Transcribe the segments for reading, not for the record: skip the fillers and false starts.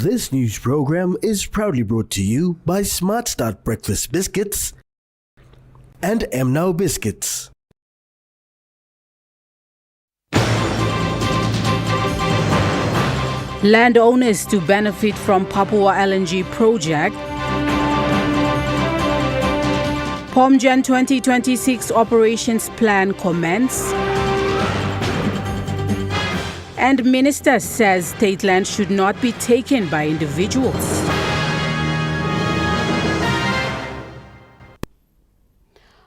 This news program is proudly brought to you by Smart Start Breakfast Biscuits and Now Biscuits. Landowners to benefit from Papua LNG project. POMGEN 2026 operations plan commence. And Minister says state land should not be taken by individuals.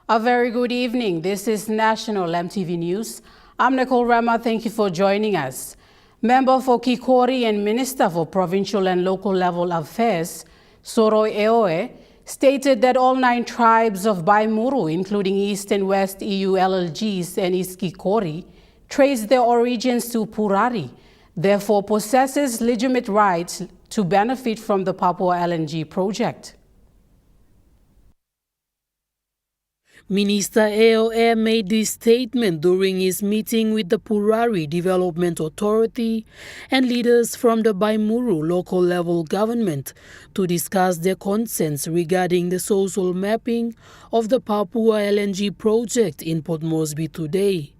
A very good evening. This is National EMTV News. I'm Nicole Rama. Thank you for joining us. Member for Kikori and Minister for Provincial and Local Level Affairs, Soroi Eoe, stated that all 9 tribes of Baimuru, including East and West EU LLGs and East Kikori, trace their origins to Purari, therefore possesses legitimate rights to benefit from the Papua LNG project. Minister Eoe made this statement during his meeting with the Purari Development Authority and leaders from the Baimuru local level government to discuss their concerns regarding the social mapping of the Papua LNG project in Port Moresby today.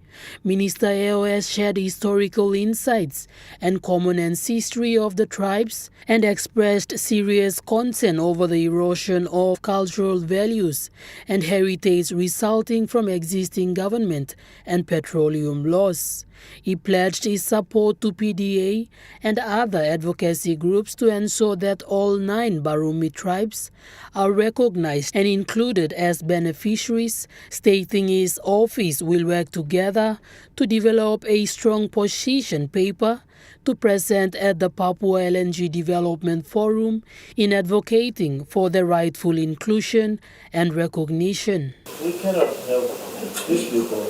Minister Eoe shared historical insights and common ancestry of the tribes and expressed serious concern over the erosion of cultural values and heritage resulting from existing government and petroleum laws. He pledged his support to PDA and other advocacy groups to ensure that all 9 Barumi tribes are recognized and included as beneficiaries, stating his office will work together to develop a strong position paper to present at the Papua LNG Development Forum in advocating for the rightful inclusion and recognition. We cannot have these people,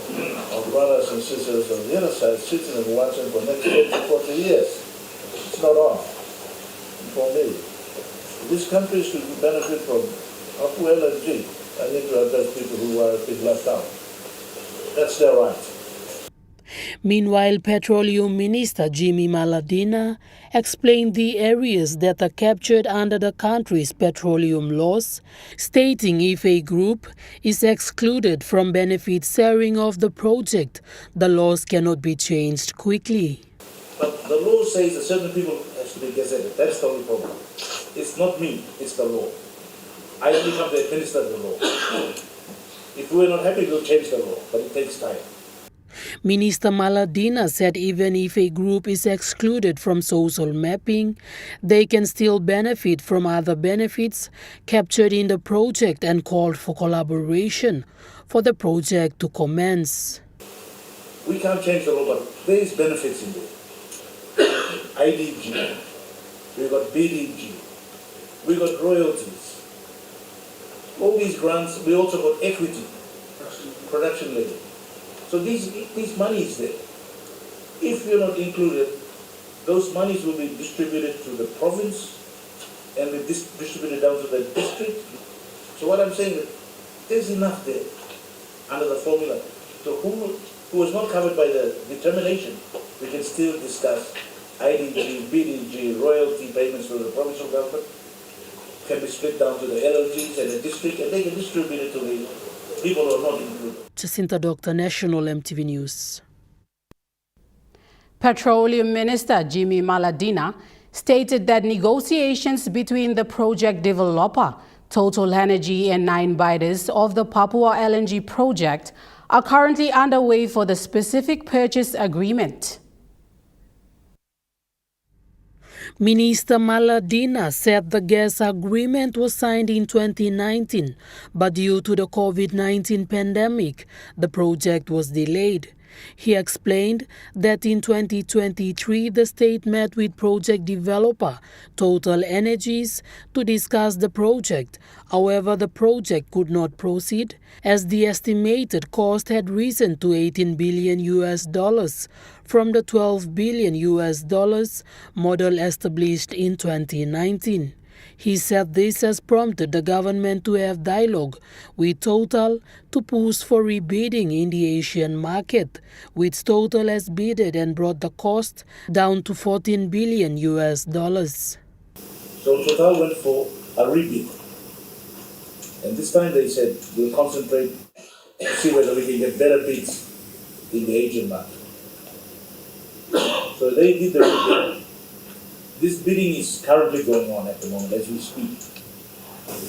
our brothers and sisters on the other side, sitting and watching for the next 30 to 40 years. It's not on for me. This country should benefit from Papua LNG. I need to address people who are being left out. That's their right. Meanwhile, Petroleum Minister Jimmy Maladina explained the areas that are captured under the country's petroleum laws, stating if a group is excluded from benefit sharing of the project, the laws cannot be changed quickly. But the law says that certain people have to be gazetted. That's the only problem. It's not me, it's the law. I only come to administer the law. If we're not happy, we'll change the law, but it takes time. Minister Maladina said even if a group is excluded from social mapping, they can still benefit from other benefits captured in the project and called for collaboration for the project to commence. We can't change the law, but there is benefits in there. IDG, we got BDG, we got royalties. All these grants, we also got equity, production levy. So this money is there. If you're not included, those monies will be distributed to the province and be distributed down to the district. So what I'm saying is there's enough there under the formula. So who was not covered by the determination, we can still discuss IDG, BDG, royalty payments to the provincial government can be split down to the LLGs and the district, and they can distribute it to the people who are not included. Jacinta Doctor, National EMTV News. Petroleum Minister Jimmy Maladina stated that negotiations between the project developer, Total Energy, and 9 bidders of the Papua LNG project are currently underway for the specific purchase agreement. Minister Maladina said the gas agreement was signed in 2019, but due to the COVID-19 pandemic, the project was delayed. He explained that in 2023, the state met with project developer Total Energies to discuss the project. However, the project could not proceed as the estimated cost had risen to $18 billion from the $12 billion model established in 2019. He said this has prompted the government to have dialogue with Total to push for rebidding in the Asian market, which Total has bidded and brought the cost down to $14 billion. So Total went for a rebid. And this time they said, we'll concentrate and see whether we can get better bids in the Asian market. So they did the rebid. This bidding is currently going on at the moment as we speak.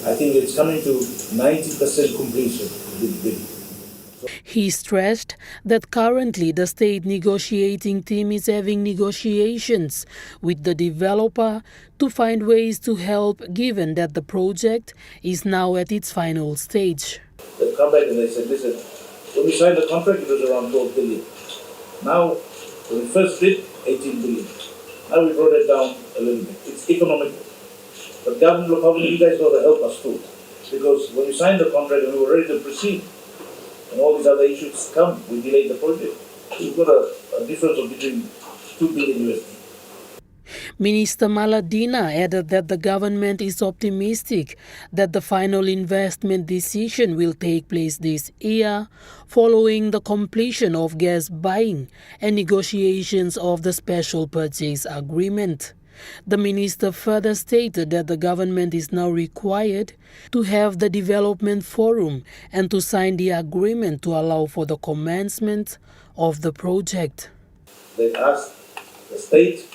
I think it's coming to 90% completion, this bidding. He stressed that currently the state negotiating team is having negotiations with the developer to find ways to help, given that the project is now at its final stage. They come back and they said, listen, when we signed the contract it was around 12 billion. Now, when we first bid, 18 billion. Now we brought it down a little bit. It's economical. But government will probably, you guys got to help us too. Because when we signed the contract and we were ready to proceed, and all these other issues come, we delayed the project. We've got a difference of between 2 billion USD. Minister Maladina added that the government is optimistic that the final investment decision will take place this year, following the completion of gas buying and negotiations of the special purchase agreement. The minister further stated that the government is now required to have the development forum and to sign the agreement to allow for the commencement of the project. They asked the state,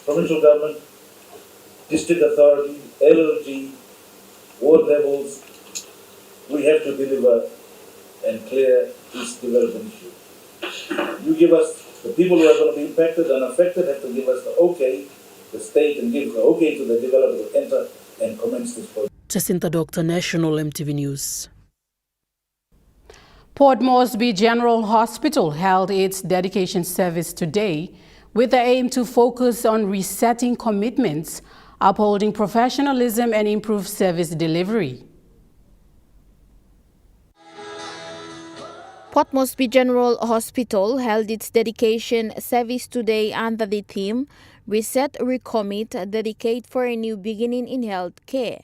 provincial government, district authority, LLG, ward levels, we have to deliver and clear this development issue. You give us, the people who are going to be impacted and affected have to give us the okay, the state, and give the okay to the developer to enter and commence this project. Jacinta Doctor, National EMTV News. Port Moresby General Hospital held its dedication service today with the aim to focus on resetting commitments, upholding professionalism and improve service delivery. Port Moresby General Hospital held its dedication service today under the theme Reset, Recommit, Dedicate for a New Beginning in Health Care,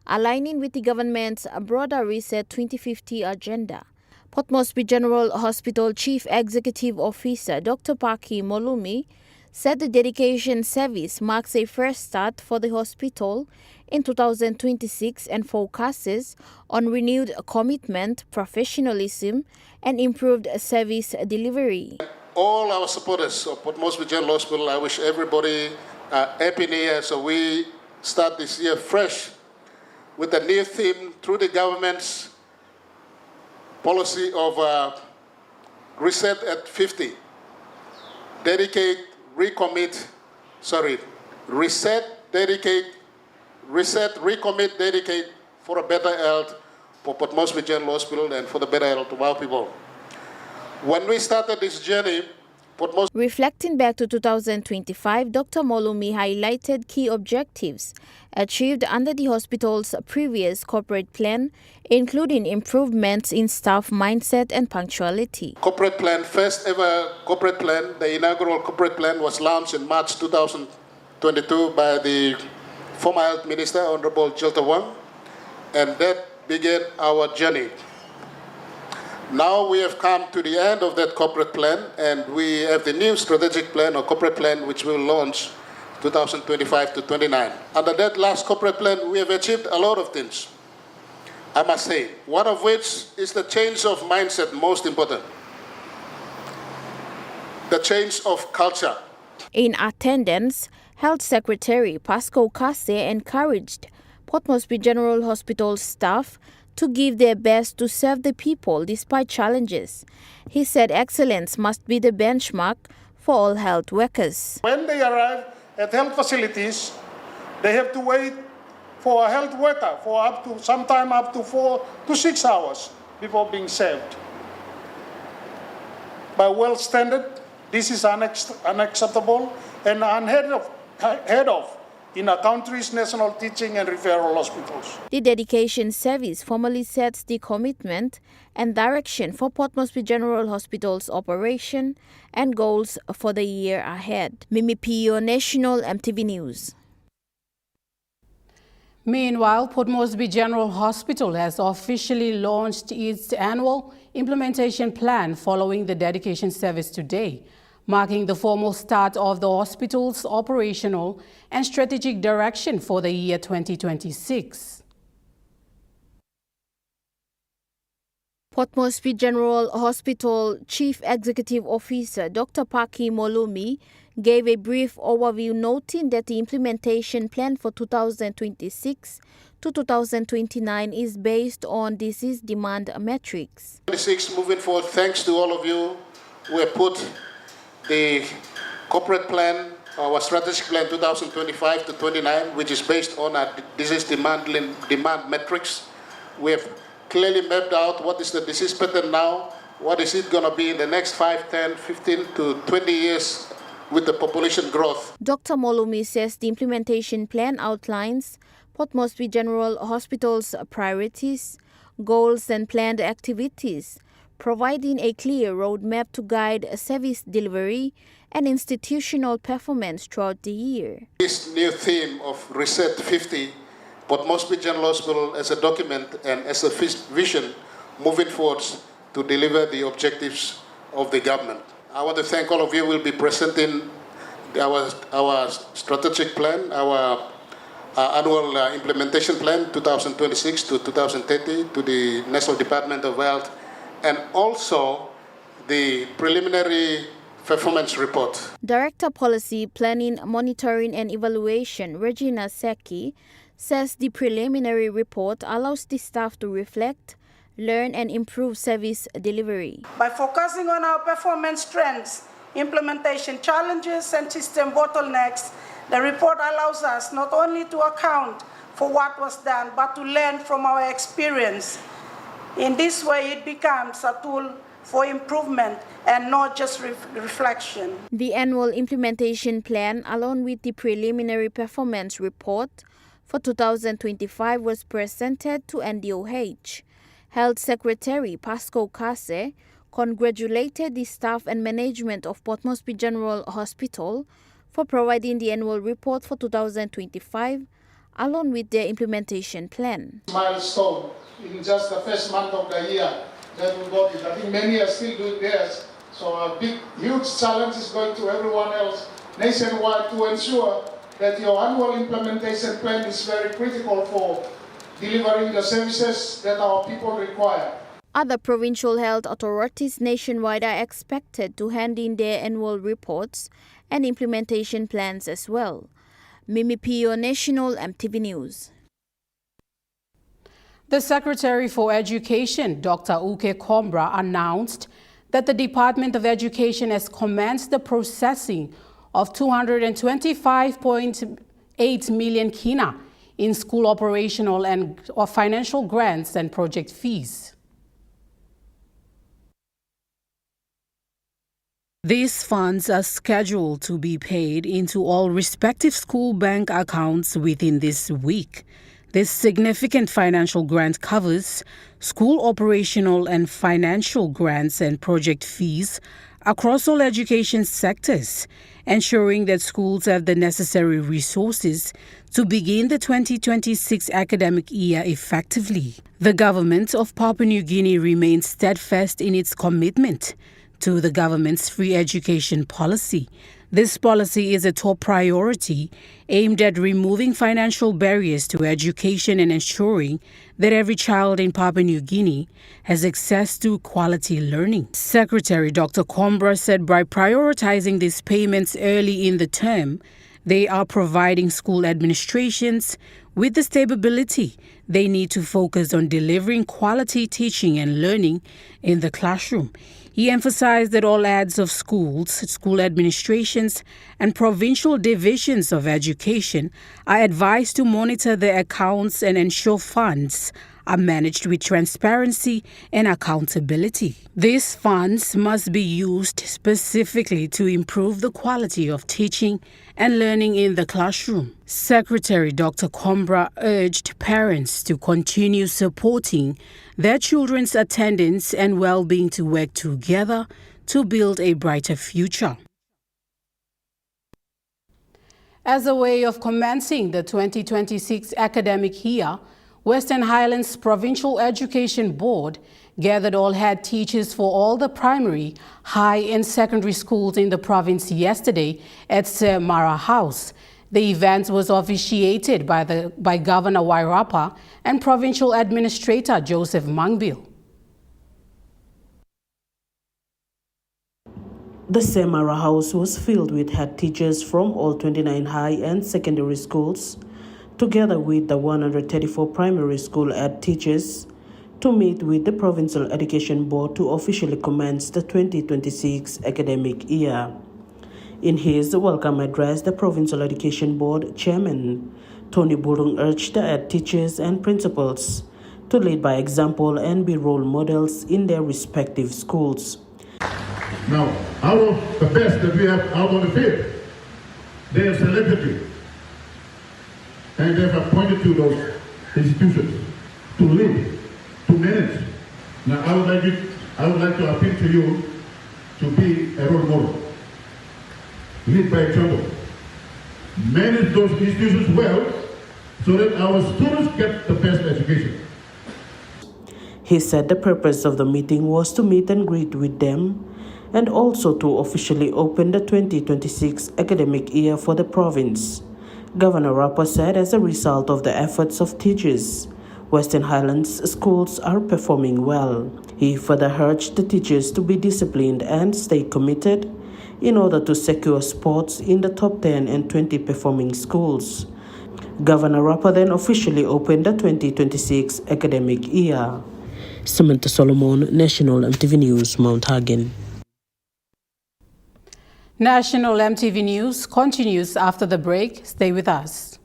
aligning with the government's broader Reset 2050 agenda. Port Moresby General Hospital Chief Executive Officer Dr. Paki Molumi said the dedication service marks a fresh start for the hospital in 2026 and focuses on renewed commitment, professionalism, and improved service delivery. All our supporters of Port Moresby General Hospital, I wish everybody a happy new year. So we start this year fresh with a new theme through the government's policy of Reset at 50. Dedicate, recommit, reset, dedicate, reset, recommit, dedicate for a better health for Port Moresby General Hospital and for the better health of our people. When we started this journey, reflecting back to 2025, Dr. Molumi highlighted key objectives achieved under the hospital's previous corporate plan, including improvements in staff mindset and punctuality. Corporate plan, first ever corporate plan, the inaugural corporate plan was launched in March 2022 by the former Health Minister, Honorable Jilta Wang, and that began our journey. Now we have come to the end of that corporate plan, and we have the new strategic plan or corporate plan which we will launch 2025 to 29. Under that last corporate plan, we have achieved a lot of things, I must say, one of which is the change of mindset, most important. The change of culture. In attendance, Health Secretary Pascal Kase encouraged Port Moresby General Hospital staff to give their best to serve the people despite challenges. He said excellence must be the benchmark for all health workers. When they arrive at health facilities, they have to wait for a health worker for sometime up to 4 to 6 hours before being served. By world standard, this is unacceptable and unheard of in our country's national teaching and referral hospitals. The dedication service formally sets the commitment and direction for Port Moresby General Hospital's operation and goals for the year ahead. Mimi Pio, National EMTV News. Meanwhile, Port Moresby General Hospital has officially launched its annual implementation plan following the dedication service today. marking the formal start of the hospital's operational and strategic direction for the year 2026. Port Moresby General Hospital Chief Executive Officer Dr. Paki Molumi gave a brief overview, noting that the implementation plan for 2026 to 2029 is based on disease demand metrics. 26 moving forward, thanks to all of you who have put the corporate plan, our strategic plan 2025 to 29, which is based on our disease demand metrics. We have clearly mapped out what is the disease pattern now, what is it going to be in the next 5, 10, 15 to 20 years with the population growth. Dr. Molumi says the implementation plan outlines Port Moresby General Hospital's priorities, goals and planned activities, providing a clear roadmap to guide service delivery and institutional performance throughout the year. This new theme of Reset 50, Port Moresby General Hospital as a document and as a vision moving forward to deliver the objectives of the government. I want to thank all of you who will be presenting our strategic plan, our annual implementation plan 2026 to 2030 to the National Department of Health, and also the preliminary performance report. Director Policy, Planning, Monitoring and Evaluation, Regina Seki, says the preliminary report allows the staff to reflect, learn and improve service delivery. By focusing on our performance trends, implementation challenges and system bottlenecks, the report allows us not only to account for what was done, but to learn from our experience. In this way, it becomes a tool for improvement and not just reflection. The annual implementation plan, along with the preliminary performance report for 2025, was presented to NDOH. Health Secretary Pascal Kase congratulated the staff and management of Port Moresby General Hospital for providing the annual report for 2025 along with their implementation plan. Milestone in just the first month of the year that we got it. I think many are still doing theirs. So a big, huge challenge is going to everyone else nationwide to ensure that your annual implementation plan is very critical for delivering the services that our people require. Other provincial health authorities nationwide are expected to hand in their annual reports and implementation plans as well. Mimi Pio, National EMTV News. The Secretary for Education, Dr. Uke Kombra, announced that the Department of Education has commenced the processing of 225.8 million kina in school operational and financial grants and project fees. These funds are scheduled to be paid into all respective school bank accounts within this week. This significant financial grant covers school operational and financial grants and project fees across all education sectors, ensuring that schools have the necessary resources to begin the 2026 academic year effectively. The government of Papua New Guinea remains steadfast in its commitment to the government's free education policy. This policy is a top priority aimed at removing financial barriers to education and ensuring that every child in Papua New Guinea has access to quality learning. Secretary Dr. Kombra said by prioritizing these payments early in the term, they are providing school administrations with the stability they need to focus on delivering quality teaching and learning in the classroom. He emphasized that all heads of schools, school administrations, and provincial divisions of education are advised to monitor their accounts and ensure funds are managed with transparency and accountability. These funds must be used specifically to improve the quality of teaching and learning in the classroom. Secretary Dr. Kombra urged parents to continue supporting their children's attendance and well-being to work together to build a brighter future. As a way of commencing the 2026 academic year, Western Highlands Provincial Education Board gathered all head teachers for all the primary, high and secondary schools in the province yesterday at Sir Mara House. The event was officiated by Governor Wairapa and Provincial Administrator Joseph Mangbil. The Sir Mara House was filled with head teachers from all 29 high and secondary schools, together with the 134 primary school head teachers, to meet with the Provincial Education Board to officially commence the 2026 academic year. In his welcome address, the Provincial Education Board Chairman, Tony Burung, urged the head teachers and principals to lead by example and be role models in their respective schools. Now, out of the best that we have out on the field, they have selected you, and they have appointed to those institutions to lead, to manage. Now, I would like to appeal to you to be a role model. Lead by example. Manage those institutions well so that our students get the best education. He said the purpose of the meeting was to meet and greet with them and also to officially open the 2026 academic year for the province. Governor Rapa said as a result of the efforts of teachers, Western Highlands schools are performing well. He further urged the teachers to be disciplined and stay committed in order to secure spots in the top 10 and 20 performing schools. Governor Rapa then officially opened the 2026 academic year. Samantha Solomon, National EMTV News, Mount Hagen. National EMTV News continues after the break. Stay with us.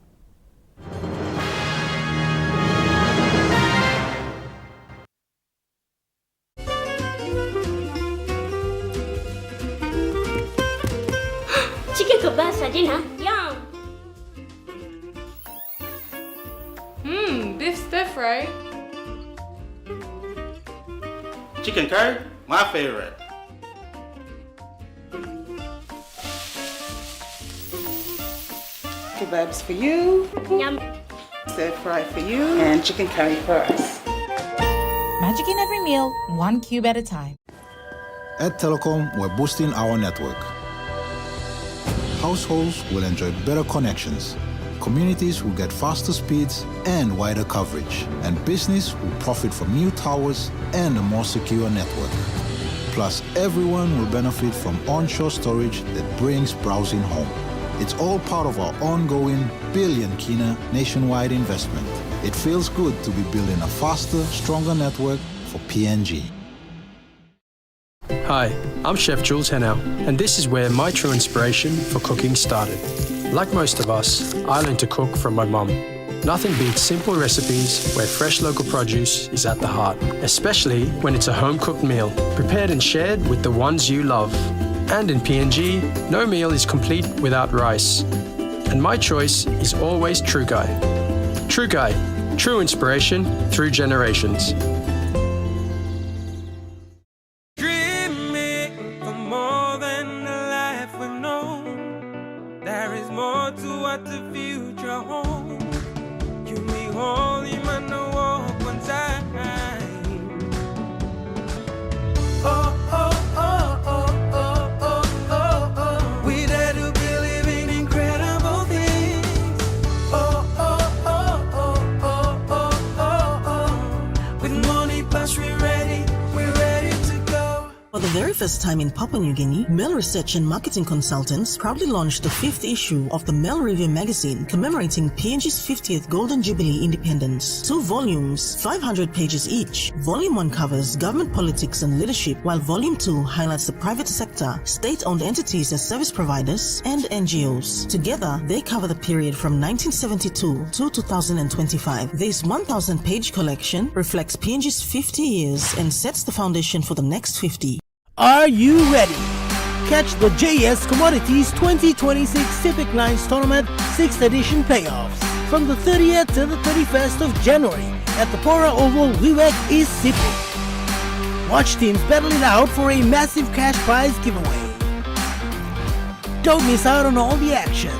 Chicken kebab saja na? Yum! Beef stir fry. Chicken curry, my favorite. Kebabs for you, Yum! stir fry for you, and chicken curry for us. Magic in every meal, one cube at a time. At Telecom, we're boosting our network. Households will enjoy better connections. Communities will get faster speeds and wider coverage. And business will profit from new towers and a more secure network. Plus, everyone will benefit from onshore storage that brings browsing home. It's all part of our ongoing billion kina nationwide investment. It feels good to be building a faster, stronger network for PNG. Hi, I'm Chef Jules Henao, and this is where my true inspiration for cooking started. Like most of us, I learned to cook from my mum. Nothing beats simple recipes where fresh local produce is at the heart, especially when it's a home-cooked meal, prepared and shared with the ones you love. And in PNG, no meal is complete without rice. And my choice is always True Guy. True Guy, true inspiration through generations. For the very first time in Papua New Guinea, Mail Research and Marketing Consultants proudly launched the 5th issue of the Mail Review magazine commemorating PNG's 50th Golden Jubilee independence. 2 volumes, 500 pages each. Volume 1 covers government politics and leadership, while Volume 2 highlights the private sector, state-owned entities as service providers, and NGOs. Together, they cover the period from 1972 to 2025. This 1,000-page collection reflects PNG's 50 years and sets the foundation for the next 50. Are you ready? Catch the JS Commodities 2026 Civic Lines Tournament 6th edition playoffs from the 30th to the 31st of January at the Pora Oval, Wewak, East Sydney. Watch teams battle it out for a massive cash prize giveaway. Don't miss out on all the action.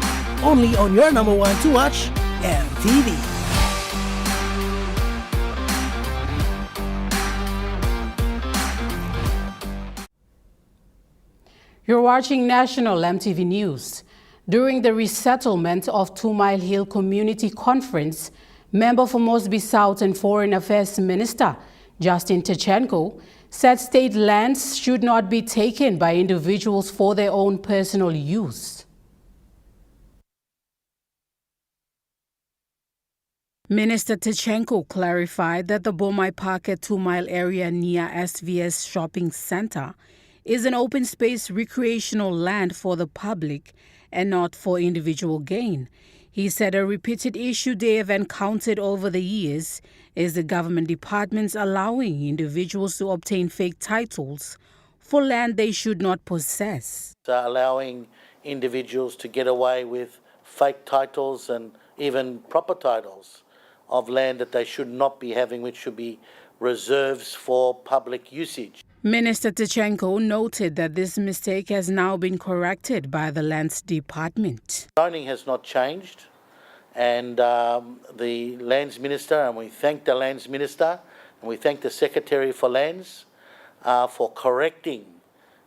Only on your number one to watch, EMTV. You're watching National MTV News. During the resettlement of 2 Mile Hill Community Conference, member for Mosby South and Foreign Affairs Minister Justin Tachenko said state lands should not be taken by individuals for their own personal use. Minister Tachenko clarified that the Bomai Park at 2 Mile area near SVS Shopping Center is an open space recreational land for the public and not for individual gain. He said a repeated issue they have encountered over the years is the government departments allowing individuals to obtain fake titles for land they should not possess. Allowing individuals to get away with fake titles and even proper titles of land that they should not be having, which should be reserves for public usage. Minister Tachenko noted that this mistake has now been corrected by the Lands Department. Zoning has not changed, and the Lands Minister, and we thank the Lands Minister, and we thank the Secretary for Lands for correcting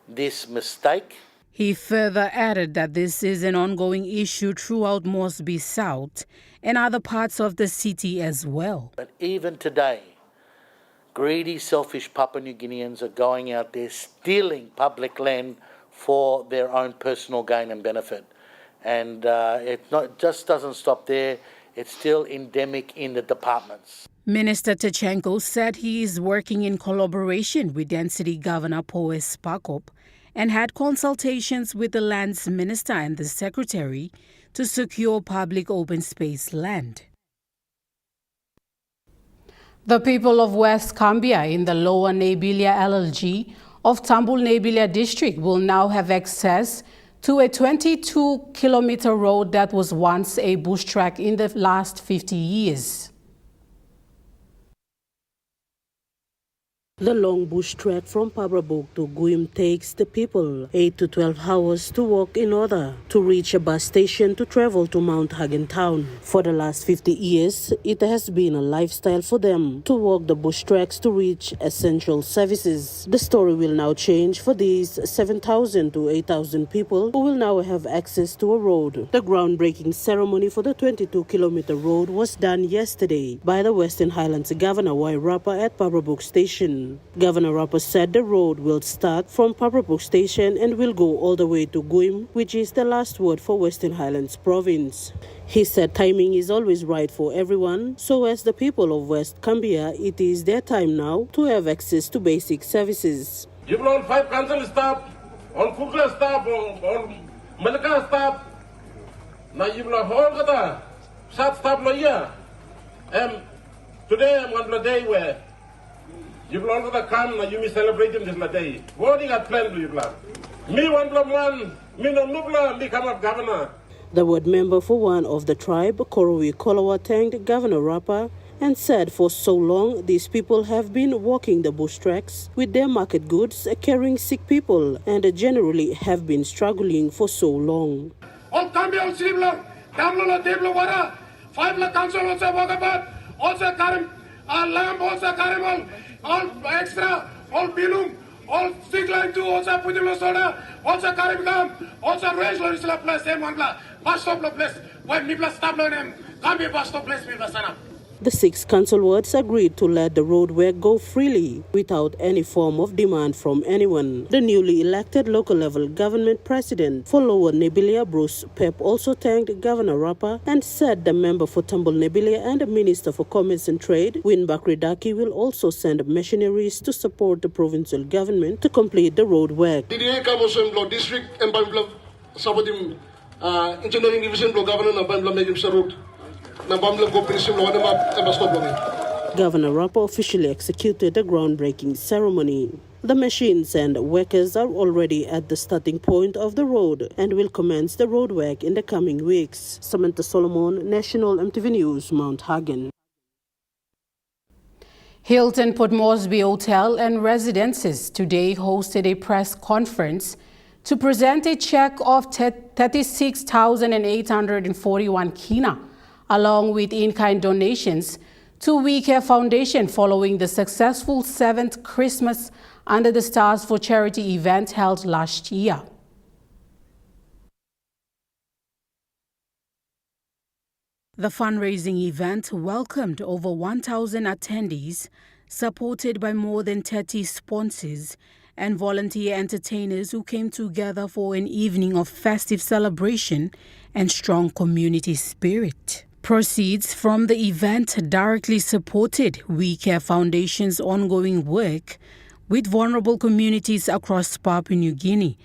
this mistake. He further added that this is an ongoing issue throughout Mosby South and other parts of the city as well. But even today, greedy, selfish Papua New Guineans are going out there stealing public land for their own personal gain and benefit. And it just doesn't stop there. It's still endemic in the departments. Minister Tachenko said he is working in collaboration with Density Governor Poes Pakop and had consultations with the Lands Minister and the Secretary to secure public open space land. The people of West Cambia in the Lower Nebilia LLG of Tambul Nebilia district will now have access to a 22-kilometer road that was once a bush track in the last 50 years. The long bush trek from Pabrabuk to Guim takes the people 8 to 12 hours to walk in order to reach a bus station to travel to Mount Hagen town. For the last 50 years, it has been a lifestyle for them to walk the bush treks to reach essential services. The story will now change for these 7,000 to 8,000 people who will now have access to a road. The groundbreaking ceremony for the 22-kilometer road was done yesterday by the Western Highlands Governor Wairapa at Pabrabuk Station. Governor Rapper said the road will start from Pabrabuk Station and will go all the way to Guim, which is the last word for Western Highlands Province. He said timing is always right for everyone, so as the people of West Cambia, it is their time now to have access to basic services. You've on 5 council staff, on Kukla staff, on Malaka staff. Now you've got whole kata, sat staff lawyer. Today I'm on the day where you belong to the come, now you may celebrate them this day. What do you got planned, you plan? Me one me no nubla, become a governor. The ward member for one of the tribe, Korowi Kolawa, thanked Governor Rappa and said for so long these people have been walking the bush tracks with their market goods, carrying sick people, and generally have been struggling for so long. All extra, all bilum, all stick line 2, also put in soda, also caribigam, also range lo isla place, same one place, bus stop lo place, when people stop lo them, come be bus stop place, people sana. The 6 council wards agreed to let the road work go freely without any form of demand from anyone. The newly elected local level government president for Lower Nebilia, Bruce Pep, also thanked Governor Rappa and said the member for Tambul Nebilia and the Minister for Commerce and Trade, Win Bakridaki, will also send machineries to support the provincial government to complete the road work. District and engineering division governor road. Governor Rappa officially executed the groundbreaking ceremony. The machines and workers are already at the starting point of the road and will commence the road work in the coming weeks. Samantha Solomon, National MTV News, Mount Hagen. Hilton Port Moresby Hotel and Residences today hosted a press conference to present a check of 36,841 kina, along with in-kind donations to We Care Foundation following the successful 7th Christmas Under the Stars for Charity event held last year. The fundraising event welcomed over 1,000 attendees, supported by more than 30 sponsors and volunteer entertainers who came together for an evening of festive celebration and strong community spirit. Proceeds from the event directly supported We Care Foundation's ongoing work with vulnerable communities across Papua New Guinea.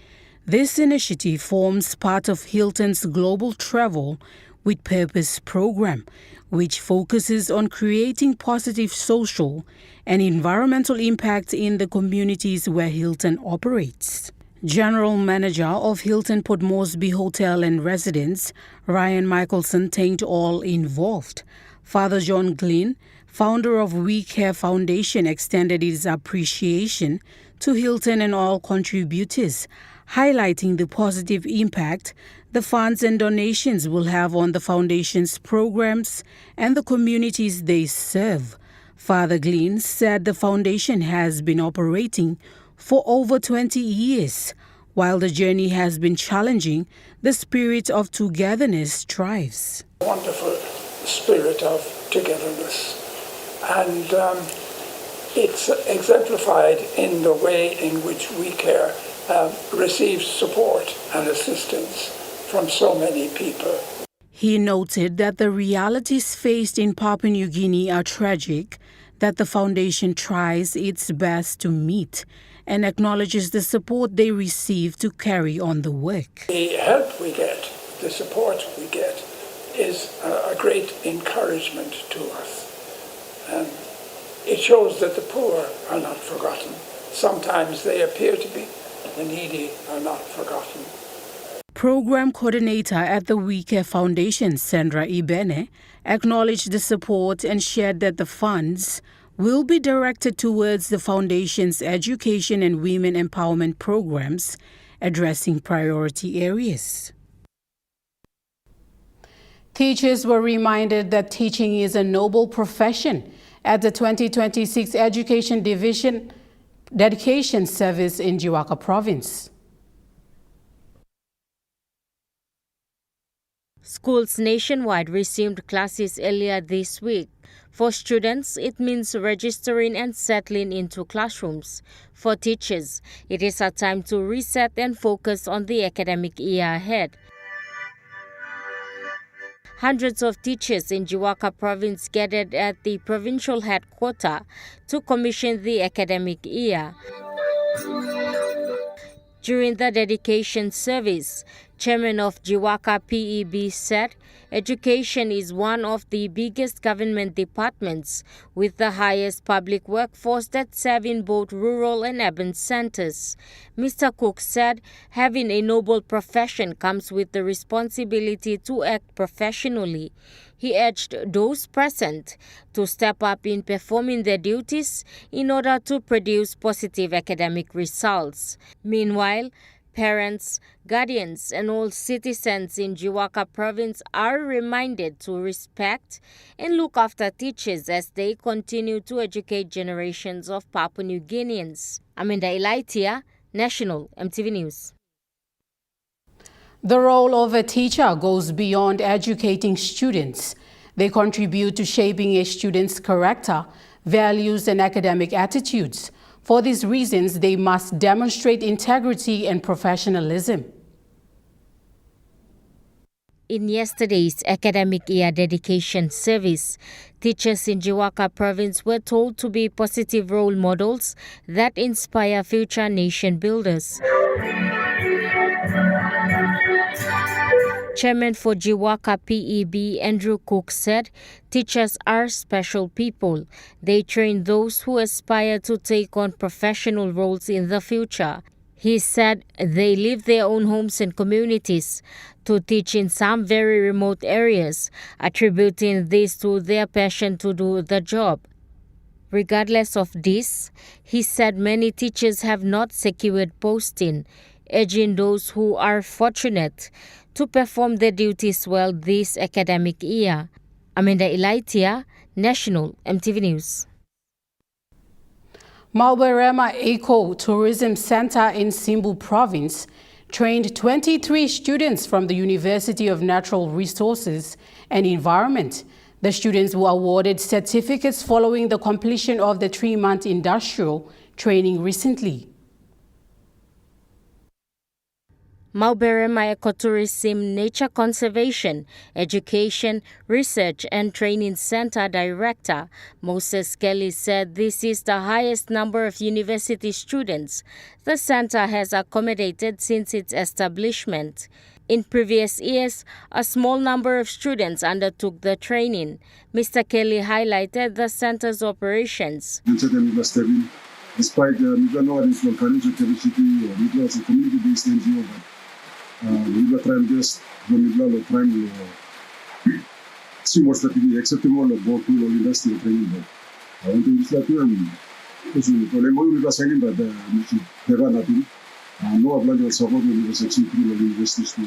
This initiative forms part of Hilton's Global Travel with Purpose program, which focuses on creating positive social and environmental impact in the communities where Hilton operates. General Manager of Hilton Port Moresby Hotel and Residence, Ryan Michelson, thanked all involved. Father John Glynn, founder of We Care Foundation, extended his appreciation to Hilton and all contributors, highlighting the positive impact the funds and donations will have on the foundation's programs and the communities they serve. Father Glynn said the foundation has been operating for over 20 years. While the journey has been challenging, the spirit of togetherness thrives. Wonderful spirit of togetherness. And it's exemplified in the way in which We Care receives support and assistance from so many people. He noted that the realities faced in Papua New Guinea are tragic, that the foundation tries its best to meet, and acknowledges the support they receive to carry on the work. The help we get, the support we get, is a great encouragement to us. And it shows that the poor are not forgotten. Sometimes they appear to be. The needy are not forgotten. Program coordinator at the We Care Foundation, Sandra Ibene, acknowledged the support and shared that the funds will be directed towards the foundation's education and women empowerment programs, addressing priority areas. Teachers were reminded that teaching is a noble profession at the 2026 Education Division Dedication Service in Jiwaka Province. Schools nationwide resumed classes earlier this week. For students, it means registering and settling into classrooms. For teachers, it is a time to reset and focus on the academic year ahead. Hundreds of teachers in Jiwaka Province gathered at the provincial headquarters to commission the academic year. During the dedication service, Chairman of Jiwaka PEB said, education is one of the biggest government departments with the highest public workforce that serve in both rural and urban centers. Mr. Cook said, having a noble profession comes with the responsibility to act professionally. He urged those present to step up in performing their duties in order to produce positive academic results. Meanwhile, parents, guardians, and all citizens in Jiwaka Province are reminded to respect and look after teachers as they continue to educate generations of Papua New Guineans. Aminda Ilaitia, National EMTV News. The role of a teacher goes beyond educating students. They contribute to shaping a student's character, values, and academic attitudes. For these reasons, they must demonstrate integrity and professionalism. In yesterday's academic year dedication service, teachers in Jiwaka Province were told to be positive role models that inspire future nation builders. Chairman for Jiwaka PEB, Andrew Cook, said, teachers are special people. They train those who aspire to take on professional roles in the future. He said they leave their own homes and communities to teach in some very remote areas, attributing this to their passion to do the job. Regardless of this, he said many teachers have not secured posting, urging those who are fortunate to perform their duties well this academic year. Aminda Ilaitia, National EMTV News. Malberema Eco Tourism Center in Simbu Province trained 23 students from the University of Natural Resources and Environment. The students were awarded certificates following the completion of the 3-month industrial training recently. Mauberema Ecotourism Nature Conservation, Education, Research and Training Center Director Moses Kelly said this is the highest number of university students the center has accommodated since its establishment. In previous years, a small number of students undertook the training. Mr. Kelly highlighted the center's operations. Despite the financial capacity or as a community-based NGO, we will try and just try and see more strategy acceptable of both to industry training. I want to start and because we will saying that never nothing. No obligation support university universities to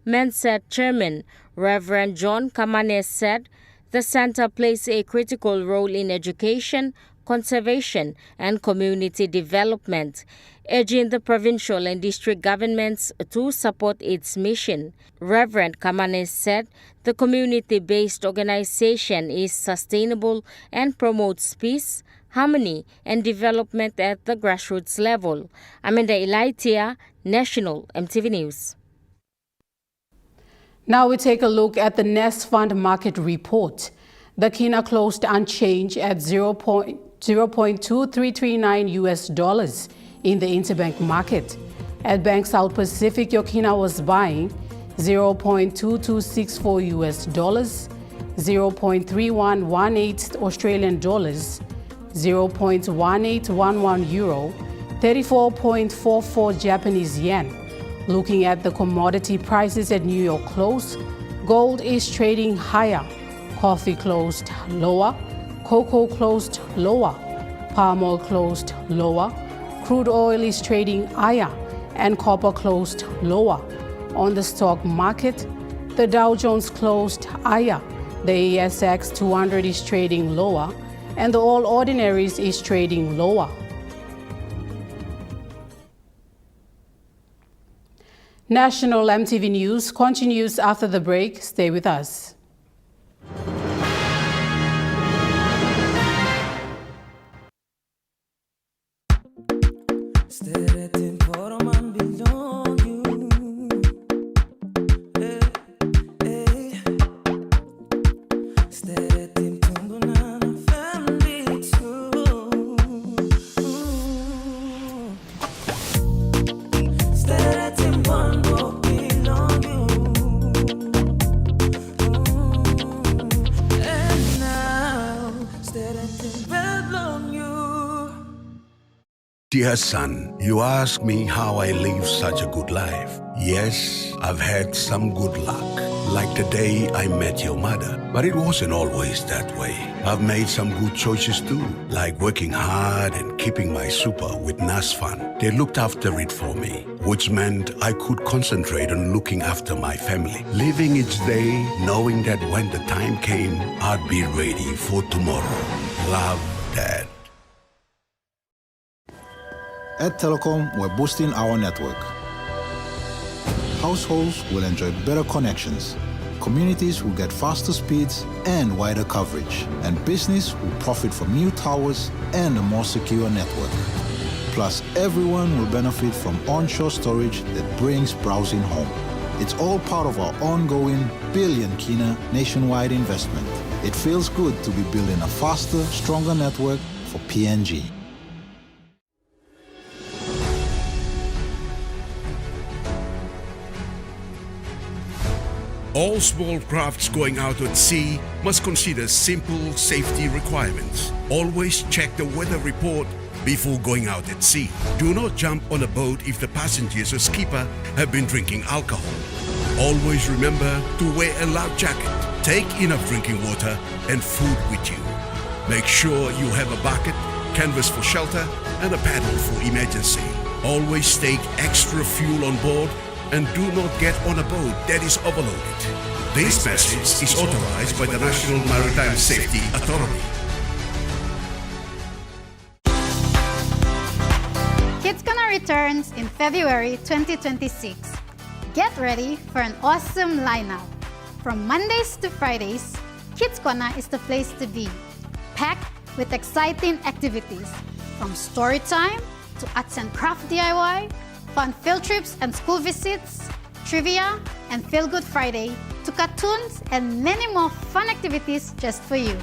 Mensaid Chairman Reverend John Kamane said the center plays a critical role in education, conservation and community development, urging the provincial and district governments to support its mission. Reverend Kamane said the community-based organization is sustainable and promotes peace, harmony and development at the grassroots level. Amanda Elaitia, National EMTV News. Now we take a look at the Nest Fund market report. The Kina closed unchanged at 0.2339 US dollars in the interbank market. At Bank South Pacific, your Kina was buying 0.2264 US dollars, 0.3118 Australian dollars, 0.1811 euro, 34.44 Japanese yen. Looking at the commodity prices at New York close, gold is trading higher, coffee closed lower, cocoa closed lower, palm oil closed lower, crude oil is trading higher, and copper closed lower. On the stock market, the Dow Jones closed higher, the ASX 200 is trading lower, and the All Ordinaries is trading lower. National EMTV News continues after the break. Stay with us. Dear son, you ask me how I live such a good life. Yes, I've had some good luck, like the day I met your mother. But it wasn't always that way. I've made some good choices too, like working hard and keeping my super with NASFAN. They looked after it for me, which meant I could concentrate on looking after my family. Living each day, knowing that when the time came, I'd be ready for tomorrow. Love, Dad. At Telecom, we're boosting our network. Households will enjoy better connections. Communities will get faster speeds and wider coverage. And business will profit from new towers and a more secure network. Plus, everyone will benefit from onshore storage that brings browsing home. It's all part of our ongoing billion Kina nationwide investment. It feels good to be building a faster, stronger network for PNG. All small crafts going out at sea must consider simple safety requirements. Always check the weather report before going out at sea. Do not jump on a boat if the passengers or skipper have been drinking alcohol. Always remember to wear a life jacket. Take enough drinking water and food with you. Make sure you have a bucket, canvas for shelter, and a paddle for emergency. Always take extra fuel on board and do not get on a boat that is overloaded. This message is authorized by the National Maritime Safety Authority. Kids gonna return returns in February 2026. Get ready for an awesome lineup. From Mondays to Fridays, Kids Corner is the place to be, packed with exciting activities, from story time to arts and craft DIY, fun field trips and school visits, trivia and Feel Good Friday, to cartoons and many more fun activities just for you.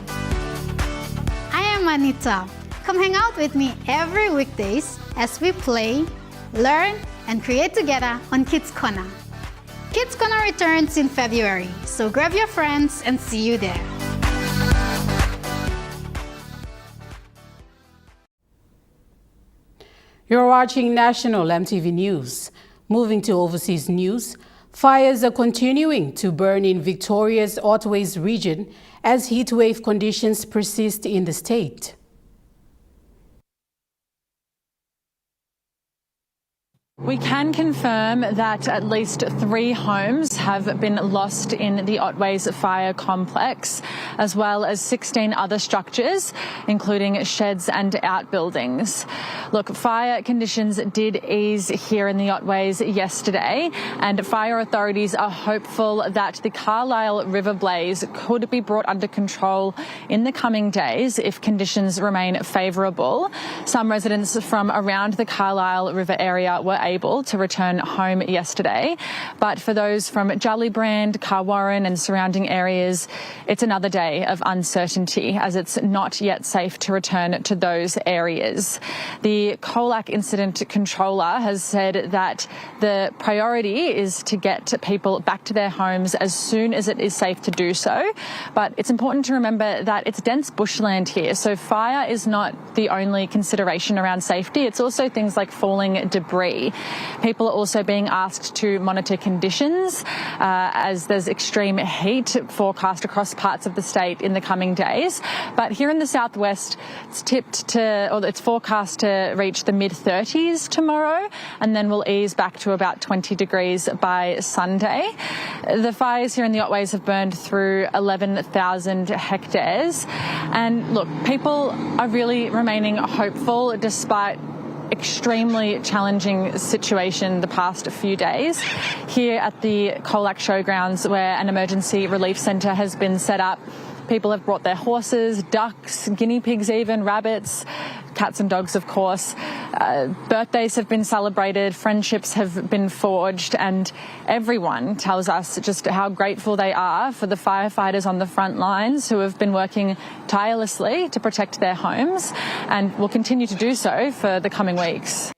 I am Anita. Come hang out with me every weekdays as we play, learn, and create together on Kids Corner. Kids Corner returns in February, so grab your friends and see you there. You're watching National MTV News. Moving to overseas news, fires are continuing to burn in Victoria's Otways region as heatwave conditions persist in the state. We can confirm that at least 3 homes have been lost in the Otways fire complex, as well as 16 other structures, including sheds and outbuildings. Look, fire conditions did ease here in the Otways yesterday, and fire authorities are hopeful that the Carlisle River blaze could be brought under control in the coming days if conditions remain favourable. Some residents from around the Carlisle River area were able to return home yesterday, but for those from Jollybrand, Carwarren and surrounding areas, it's another day of uncertainty as it's not yet safe to return to those areas. The Colac Incident Controller has said that the priority is to get people back to their homes as soon as it is safe to do so, but it's important to remember that it's dense bushland here, so fire is not the only consideration around safety. It's also things like falling debris. People are also being asked to monitor conditions as there's extreme heat forecast across parts of the state in the coming days. But here in the southwest, it's forecast to reach the mid-30s tomorrow, and then we'll ease back to about 20 degrees by Sunday. The fires here in the Otways have burned through 11,000 hectares. And look, people are really remaining hopeful despite extremely challenging situation the past few days. Here at the Colac Showgrounds, where an emergency relief centre has been set up, people have brought their horses, ducks, guinea pigs even, rabbits, cats and dogs of course. Birthdays have been celebrated, friendships have been forged, and everyone tells us just how grateful they are for the firefighters on the front lines who have been working tirelessly to protect their homes and will continue to do so for the coming weeks.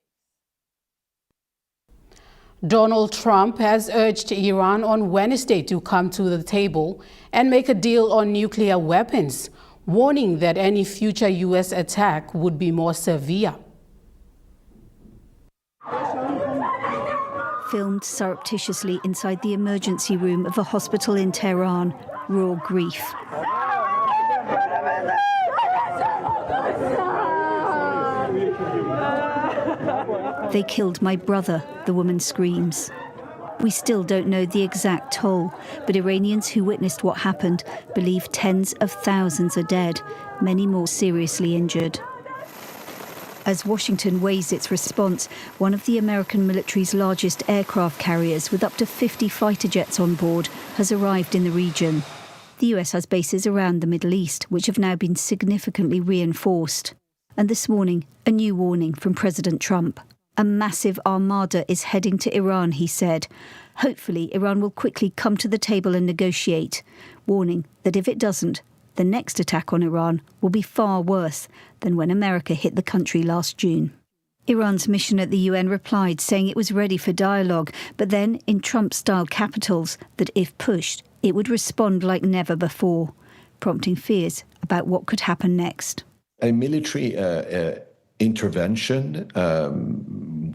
Donald Trump has urged Iran on Wednesday to come to the table and make a deal on nuclear weapons, warning that any future U.S. attack would be more severe. Filmed surreptitiously inside the emergency room of a hospital in Tehran, raw grief. They killed my brother, the woman screams. We still don't know the exact toll, but Iranians who witnessed what happened believe tens of thousands are dead, many more seriously injured. As Washington weighs its response, one of the American military's largest aircraft carriers, with up to 50 fighter jets on board, has arrived in the region. The US has bases around the Middle East, which have now been significantly reinforced. And this morning, a new warning from President Trump. A massive armada is heading to Iran, he said. Hopefully, Iran will quickly come to the table and negotiate, warning that if it doesn't, the next attack on Iran will be far worse than when America hit the country last June. Iran's mission at the UN replied, saying it was ready for dialogue, but then in Trump-style capitals that if pushed, it would respond like never before, prompting fears about what could happen next. A military intervention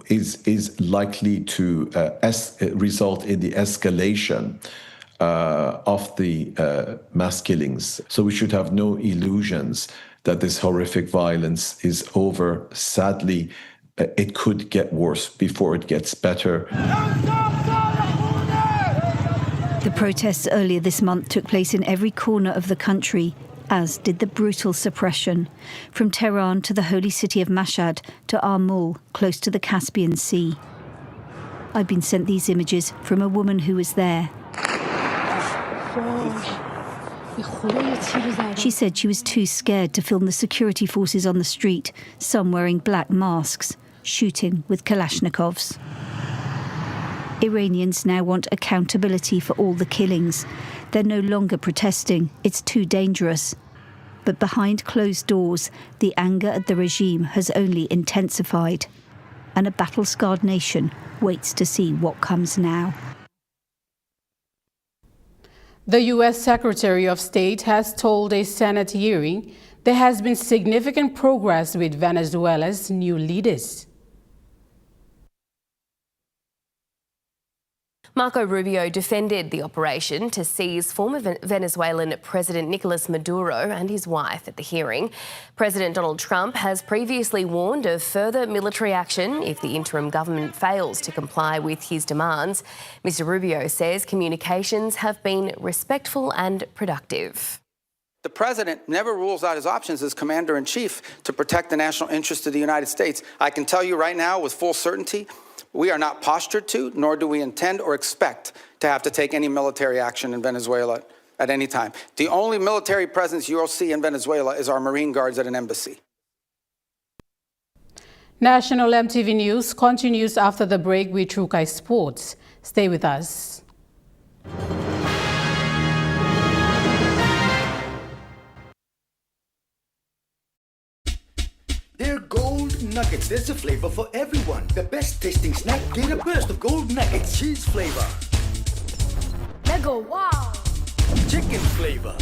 is likely to result in the escalation of the mass killings. So we should have no illusions that this horrific violence is over. Sadly, it could get worse before it gets better. The protests earlier this month took place in every corner of the country. as did the brutal suppression, from Tehran to the holy city of Mashhad to Armul, close to the Caspian Sea. I've been sent these images from a woman who was there. She said she was too scared to film the security forces on the street, some wearing black masks, shooting with Kalashnikovs. Iranians now want accountability for all the killings. They're no longer protesting. It's too dangerous. But behind closed doors, the anger at the regime has only intensified. And a battle-scarred nation waits to see what comes now. The U.S. Secretary of State has told a Senate hearing there has been significant progress with Venezuela's new leaders. Marco Rubio defended the operation to seize former Venezuelan President Nicolas Maduro and his wife at the hearing. President Donald Trump has previously warned of further military action if the interim government fails to comply with his demands. Mr. Rubio says communications have been respectful and productive. The president never rules out his options as commander-in-chief to protect the national interest of the United States. I can tell you right now with full certainty, we are not postured to, nor do we intend or expect to have to take any military action in Venezuela at any time. The only military presence you'll see in Venezuela is our Marine Guards at an embassy. National EMTV News continues after the break with Trukai Sports. Stay with us. They're gold nuggets. There's a flavor for everyone. The best tasting snack. Get a burst of gold nuggets. Cheese flavor. Mega wow. Chicken flavor.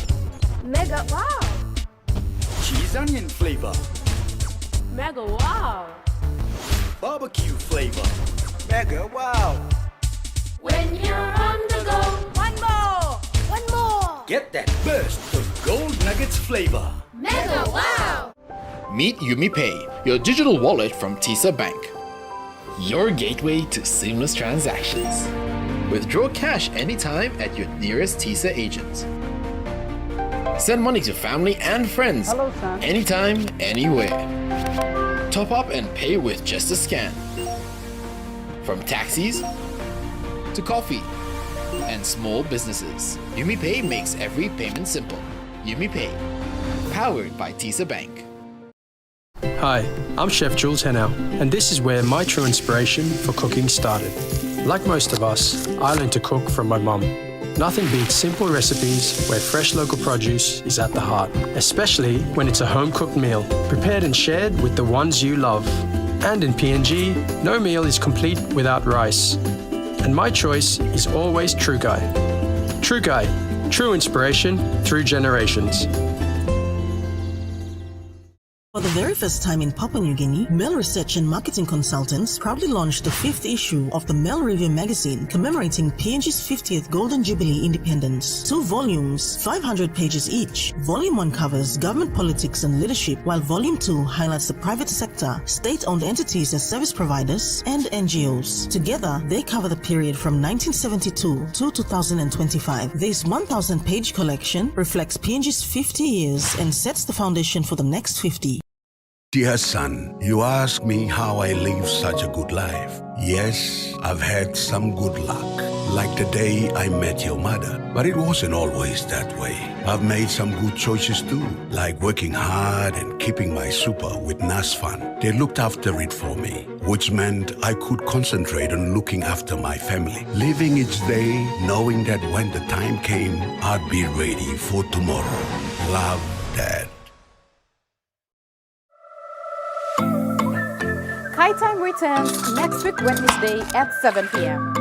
Mega wow. Cheese onion flavor. Mega wow. Barbecue flavor. Mega wow. When you're on the go, one more. One more. Get that burst of gold nuggets flavor. Mega wow. Meet YumiPay, your digital wallet from TISA Bank. Your gateway to seamless transactions. Withdraw cash anytime at your nearest TISA agent. Send money to family and friends anytime, anywhere. Top up and pay with just a scan. From taxis to coffee and small businesses, YumiPay makes every payment simple. YumiPay, powered by TISA Bank. Hi, I'm Chef Jules Henao, and this is where my true inspiration for cooking started. Like most of us, I learned to cook from my mum. Nothing beats simple recipes where fresh local produce is at the heart, especially when it's a home-cooked meal, prepared and shared with the ones you love. And in PNG, no meal is complete without rice. And my choice is always Trukai. Trukai, true inspiration through generations. For the very first time in Papua New Guinea, Mel Research and Marketing Consultants proudly launched the 5th issue of the Mel Review magazine commemorating PNG's 50th Golden Jubilee independence. 2 volumes, 500 pages each. Volume 1 covers government politics and leadership, while Volume 2 highlights the private sector, state-owned entities as service providers, and NGOs. Together, they cover the period from 1972 to 2025. This 1,000-page collection reflects PNG's 50 years and sets the foundation for the next 50. Dear son, you ask me how I live such a good life. Yes, I've had some good luck, like the day I met your mother. But it wasn't always that way. I've made some good choices too, like working hard and keeping my super with NASFAN. They looked after it for me, which meant I could concentrate on looking after my family, living each day knowing that when the time came, I'd be ready for tomorrow. Love, Dad. High Time returns next week Wednesday at 7 p.m.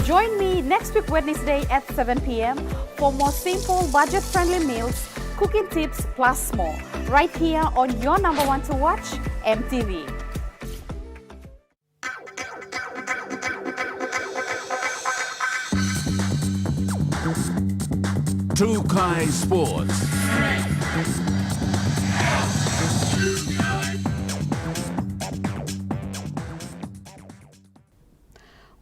Join me next week Wednesday at 7 p.m. for more simple budget-friendly meals, cooking tips plus more, right here on your number one to watch, EMTV. Trukai Sports.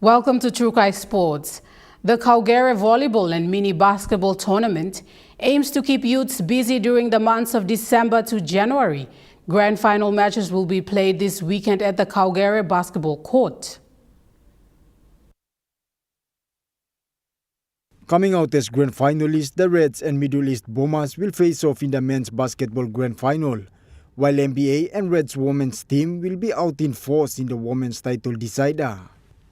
Welcome to Trukai Sports. The Kaugere Volleyball and Mini Basketball Tournament aims to keep youths busy during the months of December to January. Grand final matches will be played this weekend at the Kaugere Basketball Court. Coming out as grand finalists, the Reds and Middle East Bombers will face off in the men's basketball grand final, while NBA and Reds women's team will be out in force in the women's title decider.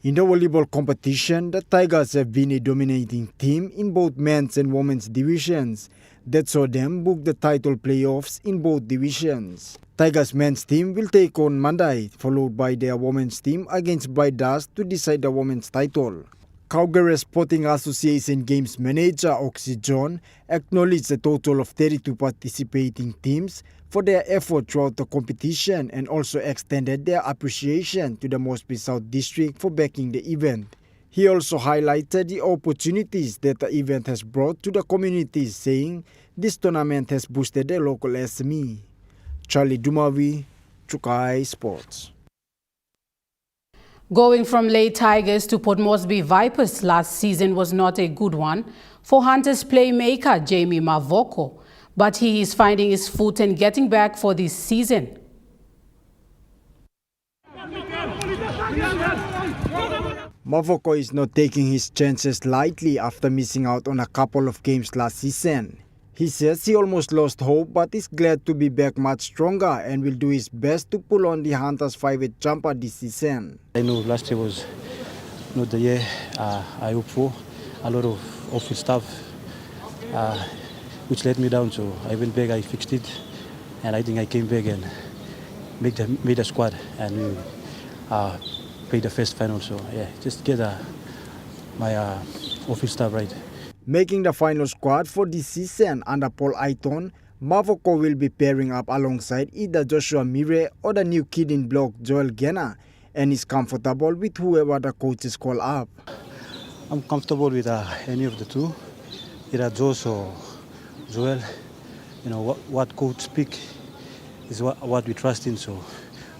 In the volleyball competition, the Tigers have been a dominating team in both men's and women's divisions that saw them book the title playoffs in both divisions. Tigers men's team will take on Monday, followed by their women's team against Bright Dust to decide the women's title. Kaugere Sporting Association Games Manager Oxy John acknowledged a total of 32 participating teams for their effort throughout the competition and also extended their appreciation to the Mosby South District for backing the event. He also highlighted the opportunities that the event has brought to the communities, saying this tournament has boosted the local SME. Charlie Dumavi, Trukai Sports. Going from Lake Tigers to Port Moresby Vipers last season was not a good one for Hunters playmaker Jamie Mavoko, but he is finding his foot and getting back for this season. Mavoko is not taking his chances lightly after missing out on a couple of games last season. He says he almost lost hope but is glad to be back much stronger and will do his best to pull on the Hunters 5-8 jumper this season. I know last year was not the year I hoped for. A lot of off-field stuff which let me down, so I went back, I fixed it, and I think I came back and made a squad and we played the first final. So yeah, just get my off-field stuff right. Making the final squad for this season under Paul Aiton, Mavoko will be pairing up alongside either Joshua Mire or the new kid in block Joel Gena, and is comfortable with whoever the coaches call up. I'm comfortable with any of the two, either Josh or Joel. You know, what coach speak is what we trust in, so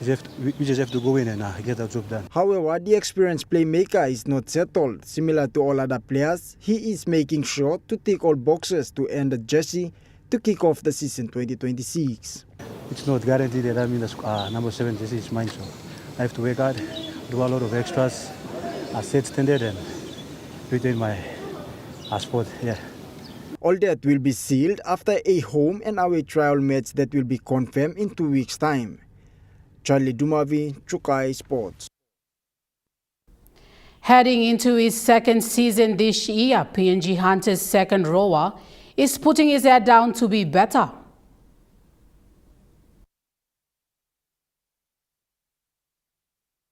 we just have to go in and get the job done. However, the experienced playmaker is not settled. Similar to all other players, he is making sure to tick all boxes to earn the jersey to kick off the season 2026. It's not guaranteed that I'm in the number 7 jersey, is mine, so I have to work hard, do a lot of extras, set standard and retain my sport. Yeah. All that will be sealed after a home and away trial match that will be confirmed in 2 weeks' time. Charlie Dumavi, Trukai Sports. Heading into his second season this year, PNG Hunters' second rower is putting his head down to be better.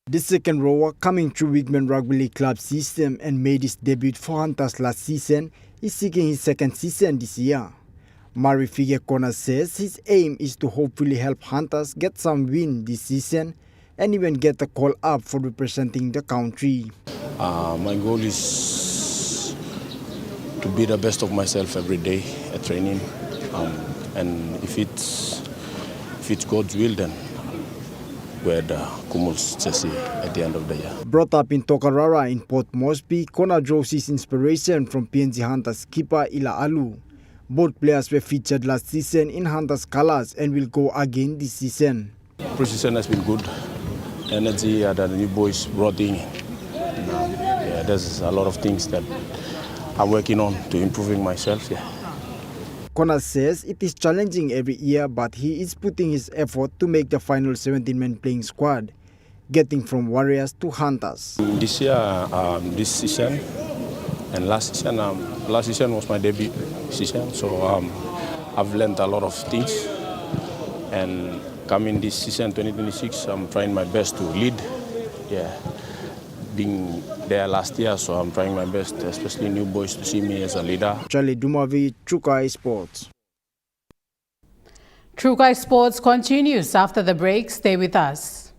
The second rower, coming through Wigman Rugby League Club system and made his debut for Hunters last season, is seeking his second season this year. Mari Figekona says his aim is to hopefully help Hunters get some win this season and even get a call up for representing the country. My goal is to be the best of myself every day at training, and if it's God's will, then wear the Kumul's jersey at the end of the year. Brought up in Tokarara in Port Moresby, Kona draws his inspiration from PNG Hunters keeper Ila Alu. Both players were featured last season in Hunters colours and will go again this season. Pre-season has been good. Energy that the new boys brought in. There's a lot of things that I'm working on to improving myself. Yeah. Kona says it is challenging every year, but he is putting his effort to make the final 17-man playing squad, getting from Warriors to Hunters. This year, this season, and last season was my debut season, so I've learned a lot of things. And coming this season, 2026, I'm trying my best to lead. Yeah, being there last year, so I'm trying my best, especially new boys, to see me as a leader. Charlie Dumavi, Trukai Sports. Trukai Sports continues after the break. Stay with us.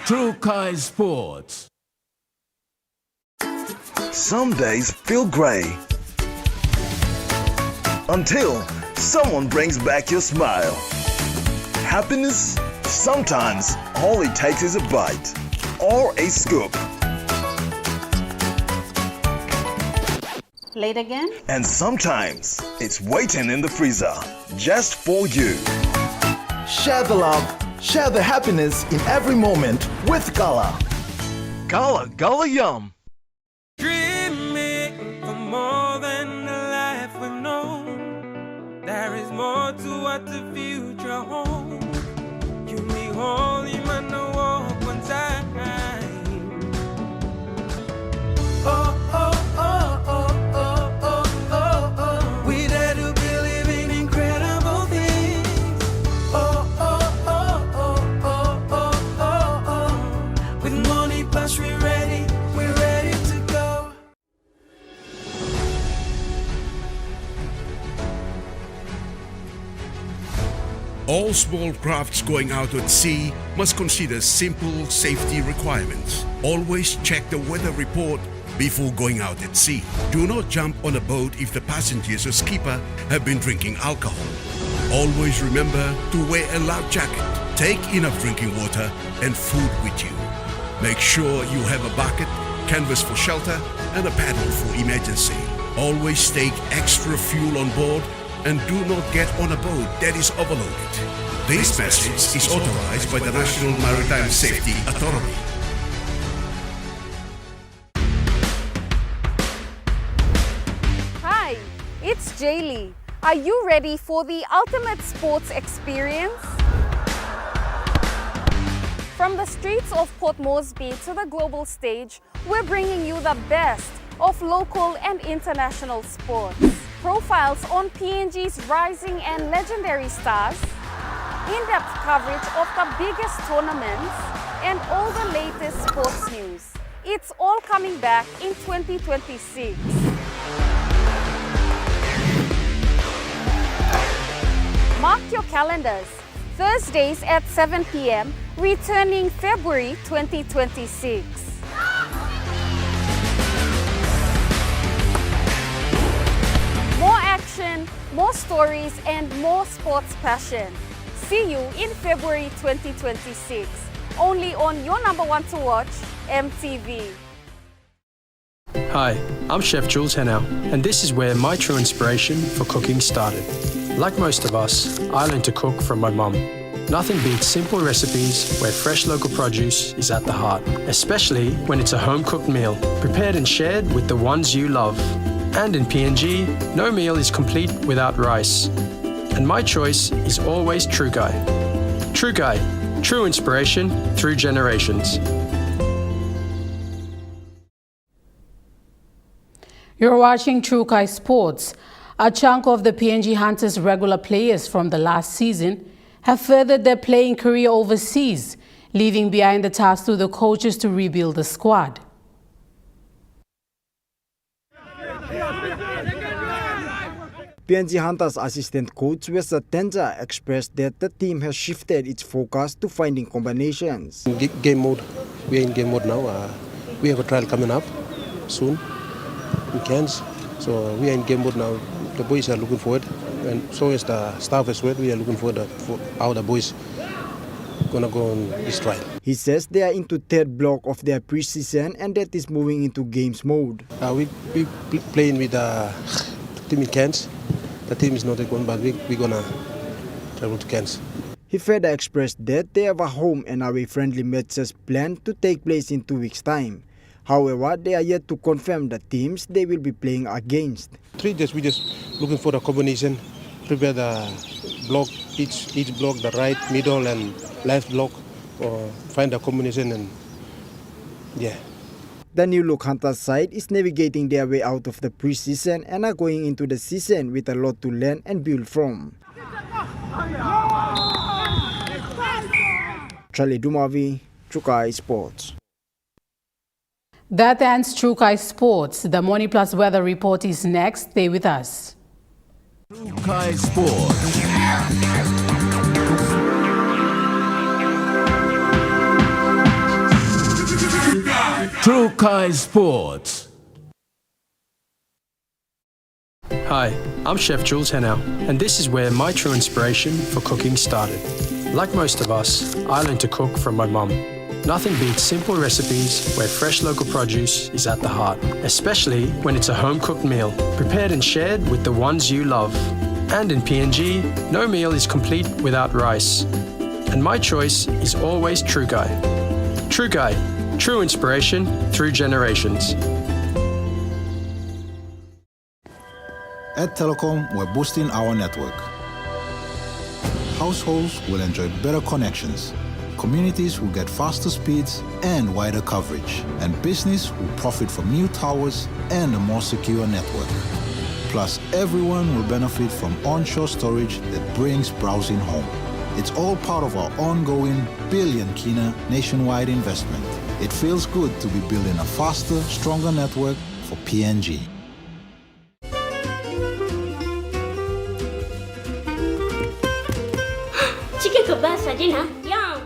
Trukai Sports. Some days feel grey until someone brings back your smile. Happiness sometimes all it takes is a bite or a scoop. Late again? And sometimes it's waiting in the freezer just for you. Share the love, share the happiness in every moment with Gala. Gala, Gala Yum. Dreaming for more than the life we've known. There is more to what the future holds. You me holy man, no walk one time. Oh, oh, oh, oh, oh, oh, oh, oh. We dare to believe in incredible things. Oh, oh, oh, oh, oh, oh, oh, oh. With money plus we're ready to go. All small crafts going out at sea must consider simple safety requirements. Always check the weather report before going out at sea. Do not jump on a boat if the passengers or skipper have been drinking alcohol. Always remember to wear a life jacket. Take enough drinking water and food with you. Make sure you have a bucket, canvas for shelter, and a paddle for emergency. Always take extra fuel on board and do not get on a boat that is overloaded. This message is authorized by the National Maritime Safety Authority. Hi, it's Jaylee. Are you ready for the ultimate sports experience? From the streets of Port Moresby to the global stage, we're bringing you the best of local and international sports. Profiles on PNG's rising and legendary stars, in-depth coverage of the biggest tournaments, and all the latest sports news. It's all coming back in 2026. Mark your calendars. Thursdays at 7 p.m., returning February 2026. More action, more stories, and more sports passion. See you in February 2026. Only on your number one to watch, EMTV. Hi, I'm Chef Jules Henao, and this is where my true inspiration for cooking started. Like most of us, I learned to cook from my mum. Nothing beats simple recipes where fresh local produce is at the heart, especially when it's a home-cooked meal, prepared and shared with the ones you love. And in PNG, no meal is complete without rice. And my choice is always True Guy. True Guy, true inspiration through generations. You're watching True Kai Sports. A chunk of the PNG Hunters' regular players from the last season have furthered their playing career overseas, leaving behind the task to the coaches to rebuild the squad. PNG Hunters assistant coach Wesa Tenja expressed that the team has shifted its focus to finding combinations. Game mode. We're in game mode now. We have a trial coming up soon in Cairns. So we are in game mode now. The boys are looking forward, and so is the staff as well. We are looking forward for how the boys gonna go on this trial. He says they are into third block of their preseason and that is moving into games mode. We playing with the team in Cairns. The team is not going, but we're gonna travel to Cairns. He further expressed that they have a home and away friendly matches planned to take place in 2 weeks' time. However, they are yet to confirm the teams they will be playing against. 3 days we just looking for the combination, prepare the block, each block, the right, middle and left block, or find the combination and yeah. The new look Hunters side is navigating their way out of the preseason and are going into the season with a lot to learn and build from. Charlie Dumavi, True Kai Sports. That ends True Kai Sports. The Money Plus weather report is next. Stay with us. True Kai Sports. True Kai Sports. Hi, I'm Chef Jules Henao, and this is where my true inspiration for cooking started. Like most of us, I learned to cook from my mum. Nothing beats simple recipes where fresh local produce is at the heart, especially when it's a home-cooked meal, prepared and shared with the ones you love. And in PNG, no meal is complete without rice. And my choice is always True Guy. True Guy, true inspiration through generations. At Telecom, we're boosting our network. Households will enjoy better connections. Communities will get faster speeds and wider coverage. And business will profit from new towers and a more secure network. Plus, everyone will benefit from onshore storage that brings browsing home. It's all part of our ongoing billion kina nationwide investment. It feels good to be building a faster, stronger network for PNG. Chicken kebab for dinner. Yum.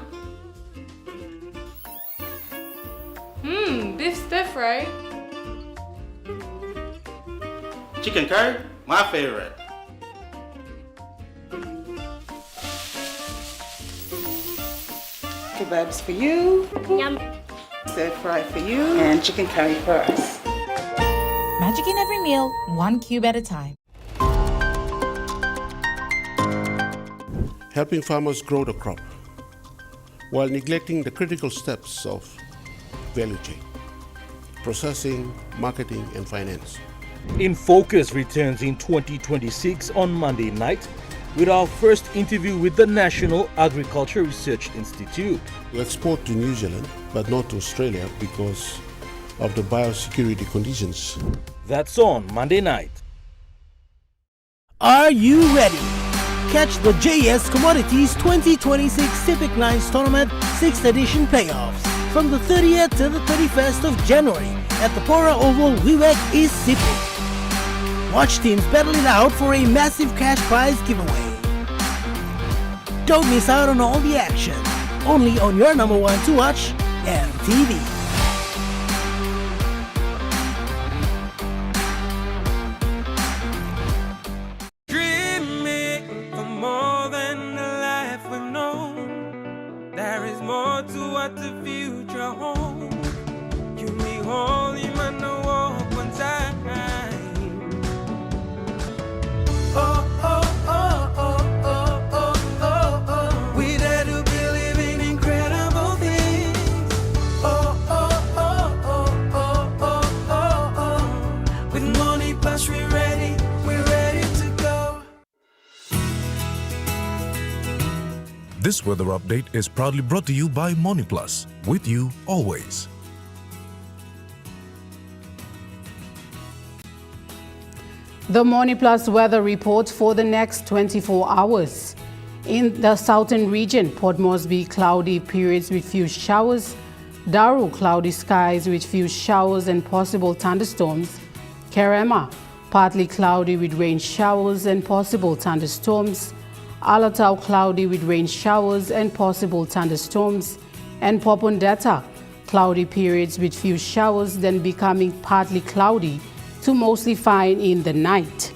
Beef stir fry. Chicken curry, my favorite. Kebabs for you. Yum. Stir fry for you. And chicken curry for us. Magic in every meal, one cube at a time. Helping farmers grow the crop while neglecting the critical steps of value chain, processing, marketing, and finance. In Focus returns in 2026 on Monday night with our first interview with the National Agriculture Research Institute. We export to New Zealand, but not to Australia because of the biosecurity conditions. That's on Monday night. Are you ready? Catch the JS Commodities 2026 Civic Lines Tournament 6th edition playoffs from the 30th to the 31st of January at the Pora Oval, Wewak, East Sydney. Watch teams battle it out for a massive cash prize giveaway. Don't miss out on all the action. Only on your number one to watch, EMTV. Dreaming for more than the life we've known. There is more to what the future holds. You be holy, man, no walk one time. Oh, oh, oh, oh, oh, oh, oh, oh. We dare to believe in incredible things. Oh, oh, oh, oh, oh, oh, oh, oh. With money plus we're ready to go. This weather update is proudly brought to you by MoneyPlus, with you always. The Morning Plus weather report for the next 24 hours. In the southern region, Port Moresby, cloudy periods with few showers. Daru, cloudy skies with few showers and possible thunderstorms. Kerema, partly cloudy with rain showers and possible thunderstorms. Alatau, cloudy with rain showers and possible thunderstorms. And Popondetta, cloudy periods with few showers, then becoming partly cloudy to mostly fine in the night.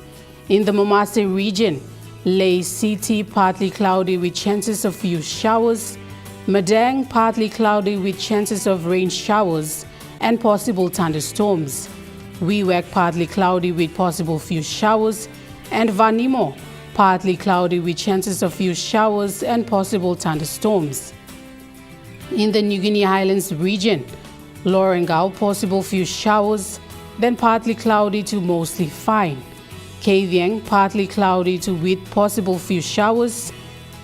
In the Momase region, Lae City, partly cloudy with chances of few showers. Madang, partly cloudy with chances of rain showers and possible thunderstorms. Wewak, partly cloudy with possible few showers. And Vanimo, partly cloudy with chances of few showers and possible thunderstorms. In the New Guinea Highlands region, Lorengau, possible few showers, then partly cloudy to mostly fine. Kavieng, partly cloudy to with possible few showers.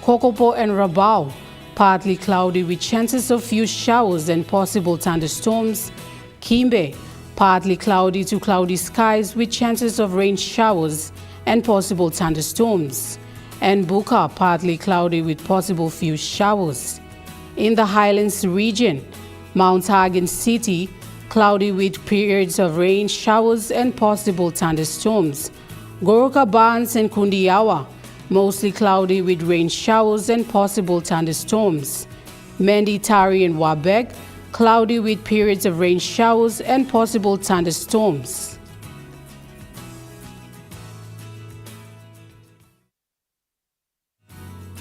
Kokopo and Rabaul, partly cloudy with chances of few showers and possible thunderstorms. Kimbe, partly cloudy to cloudy skies with chances of rain showers and possible thunderstorms. And Buka, partly cloudy with possible few showers. In the Highlands region, Mount Hagen City, cloudy with periods of rain, showers, and possible thunderstorms. Goroka Barnes and Kundiawa, mostly cloudy with rain showers and possible thunderstorms. Mendi, Tari, and Wabeg, cloudy with periods of rain showers and possible thunderstorms.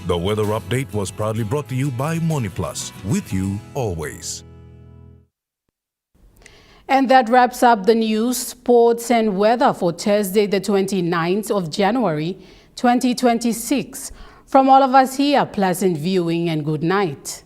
The weather update was proudly brought to you by MoneyPlus, with you always. And that wraps up the news, sports and weather for Thursday, the 29th of January, 2026. From all of us here, pleasant viewing and good night.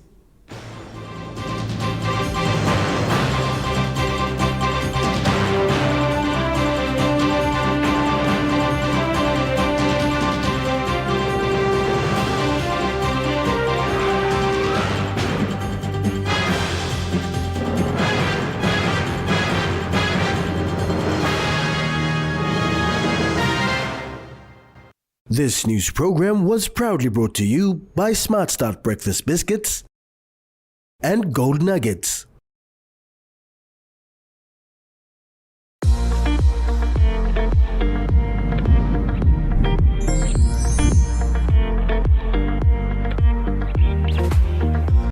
This news program was proudly brought to you by Smart Start Breakfast Biscuits and Gold Nuggets.